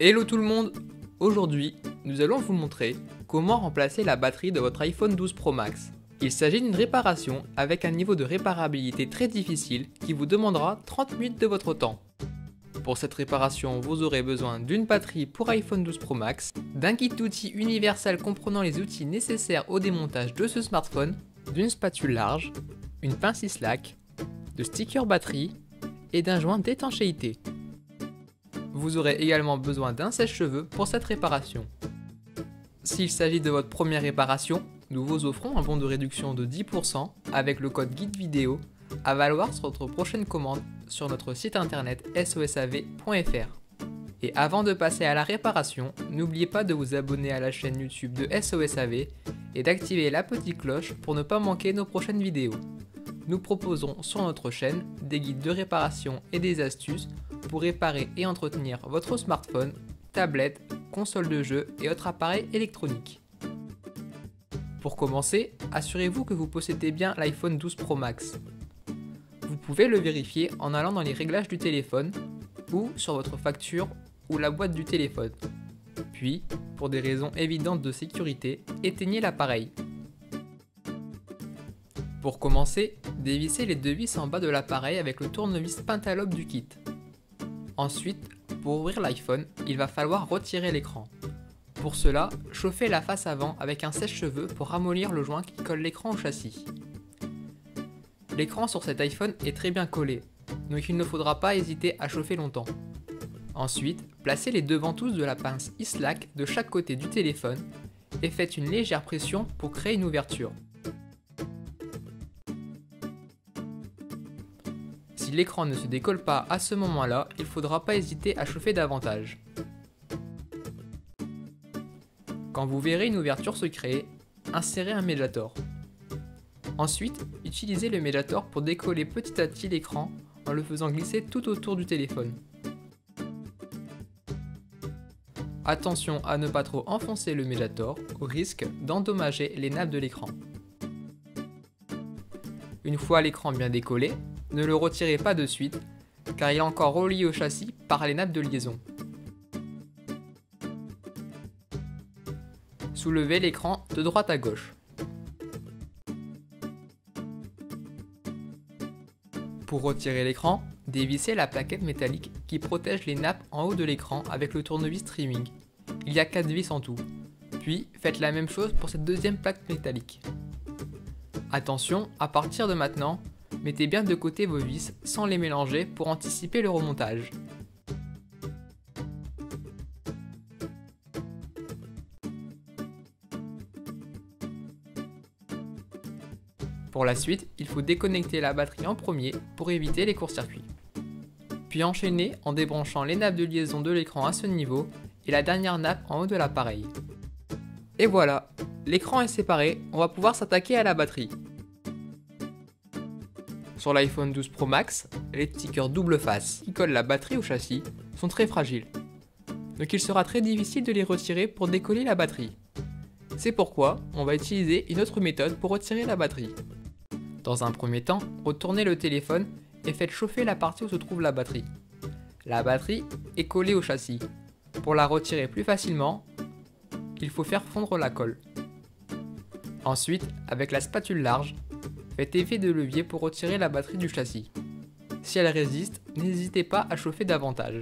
Hello tout le monde! Aujourd'hui, nous allons vous montrer comment remplacer la batterie de votre iPhone 12 Pro Max. Il s'agit d'une réparation avec un niveau de réparabilité très difficile qui vous demandera 30 minutes de votre temps. Pour cette réparation, vous aurez besoin d'une batterie pour iPhone 12 Pro Max, d'un kit d'outils universel comprenant les outils nécessaires au démontage de ce smartphone, d'une spatule large, une pince Islac, de stickers batterie et d'un joint d'étanchéité. Vous aurez également besoin d'un sèche-cheveux pour cette réparation. S'il s'agit de votre première réparation, nous vous offrons un bon de réduction de 10% avec le code guide vidéo à valoir sur votre prochaine commande sur notre site internet sosav.fr. Et avant de passer à la réparation, n'oubliez pas de vous abonner à la chaîne YouTube de SOSAV et d'activer la petite cloche pour ne pas manquer nos prochaines vidéos. Nous proposons sur notre chaîne des guides de réparation et des astuces pour réparer et entretenir votre smartphone, tablette, console de jeu et autres appareils électroniques. Pour commencer, assurez-vous que vous possédez bien l'iPhone 12 Pro Max. Vous pouvez le vérifier en allant dans les réglages du téléphone ou sur votre facture ou la boîte du téléphone. Puis, pour des raisons évidentes de sécurité, éteignez l'appareil. Pour commencer, dévissez les deux vis en bas de l'appareil avec le tournevis Pentalobe du kit. Ensuite, pour ouvrir l'iPhone, il va falloir retirer l'écran. Pour cela, chauffez la face avant avec un sèche-cheveux pour ramollir le joint qui colle l'écran au châssis. L'écran sur cet iPhone est très bien collé, donc il ne faudra pas hésiter à chauffer longtemps. Ensuite, placez les deux ventouses de la pince Islac de chaque côté du téléphone et faites une légère pression pour créer une ouverture. Si l'écran ne se décolle pas à ce moment-là, il ne faudra pas hésiter à chauffer davantage. Quand vous verrez une ouverture se créer, insérez un médiator. Ensuite, utilisez le médiator pour décoller petit à petit l'écran en le faisant glisser tout autour du téléphone. Attention à ne pas trop enfoncer le médiator au risque d'endommager les nappes de l'écran. Une fois l'écran bien décollé, ne le retirez pas de suite car il est encore relié au châssis par les nappes de liaison. Soulevez l'écran de droite à gauche. Pour retirer l'écran, dévissez la plaquette métallique qui protège les nappes en haut de l'écran avec le tournevis trimming. Il y a 4 vis en tout. Puis faites la même chose pour cette deuxième plaque métallique. Attention, à partir de maintenant, mettez bien de côté vos vis sans les mélanger pour anticiper le remontage. Pour la suite, il faut déconnecter la batterie en premier pour éviter les courts-circuits. Puis enchaîner en débranchant les nappes de liaison de l'écran à ce niveau et la dernière nappe en haut de l'appareil. Et voilà, l'écran est séparé, on va pouvoir s'attaquer à la batterie. Sur l'iPhone 12 Pro Max, les stickers double face qui collent la batterie au châssis sont très fragiles. Donc il sera très difficile de les retirer pour décoller la batterie. C'est pourquoi on va utiliser une autre méthode pour retirer la batterie. Dans un premier temps, retournez le téléphone et faites chauffer la partie où se trouve la batterie. La batterie est collée au châssis. Pour la retirer plus facilement, il faut faire fondre la colle. Ensuite, avec la spatule large, faites effet de levier pour retirer la batterie du châssis. Si elle résiste, n'hésitez pas à chauffer davantage.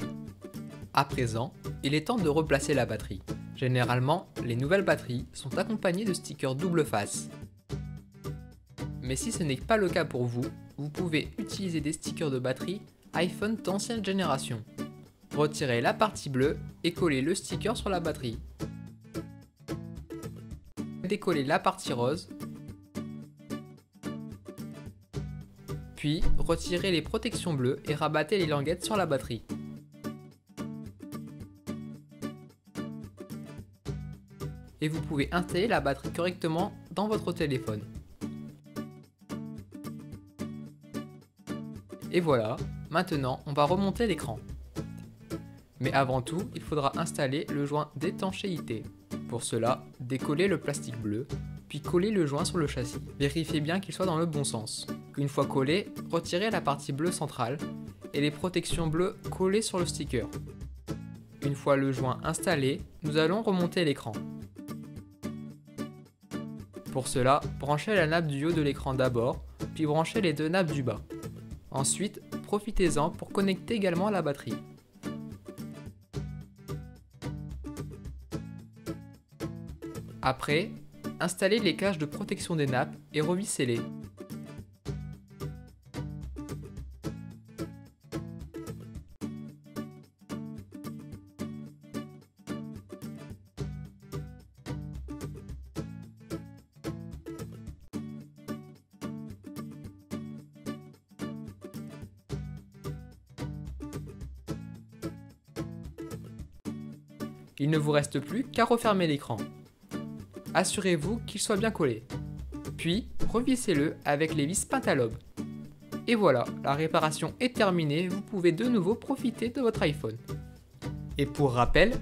À présent, il est temps de replacer la batterie. Généralement, les nouvelles batteries sont accompagnées de stickers double face. Mais si ce n'est pas le cas pour vous, vous pouvez utiliser des stickers de batterie iPhone d'ancienne génération. Retirez la partie bleue et collez le sticker sur la batterie. Décollez la partie rose. Puis, retirez les protections bleues et rabattez les languettes sur la batterie. Et vous pouvez installer la batterie correctement dans votre téléphone. Et voilà, maintenant on va remonter l'écran. Mais avant tout, il faudra installer le joint d'étanchéité. Pour cela, décollez le plastique bleu, puis collez le joint sur le châssis. Vérifiez bien qu'il soit dans le bon sens. Une fois collé, retirez la partie bleue centrale et les protections bleues collées sur le sticker. Une fois le joint installé, nous allons remonter l'écran. Pour cela, branchez la nappe du haut de l'écran d'abord, puis branchez les deux nappes du bas. Ensuite, profitez-en pour connecter également la batterie. Après, installez les caches de protection des nappes et revissez-les. Il ne vous reste plus qu'à refermer l'écran. Assurez-vous qu'il soit bien collé. Puis, revissez-le avec les vis Pentalobe. Et voilà, la réparation est terminée, vous pouvez de nouveau profiter de votre iPhone. Et pour rappel,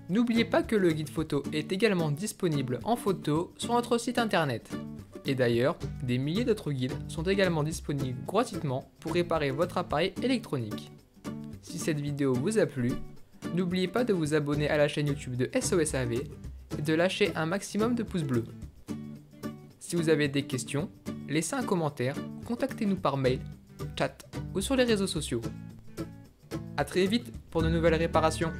n'oubliez pas que le guide photo est également disponible en photo sur notre site internet. Et d'ailleurs, des milliers d'autres guides sont également disponibles gratuitement pour réparer votre appareil électronique. Si cette vidéo vous a plu, n'oubliez pas de vous abonner à la chaîne YouTube de SOSAV et de lâcher un maximum de pouces bleus. Si vous avez des questions, laissez un commentaire, contactez-nous par mail, chat ou sur les réseaux sociaux. A très vite pour de nouvelles réparations.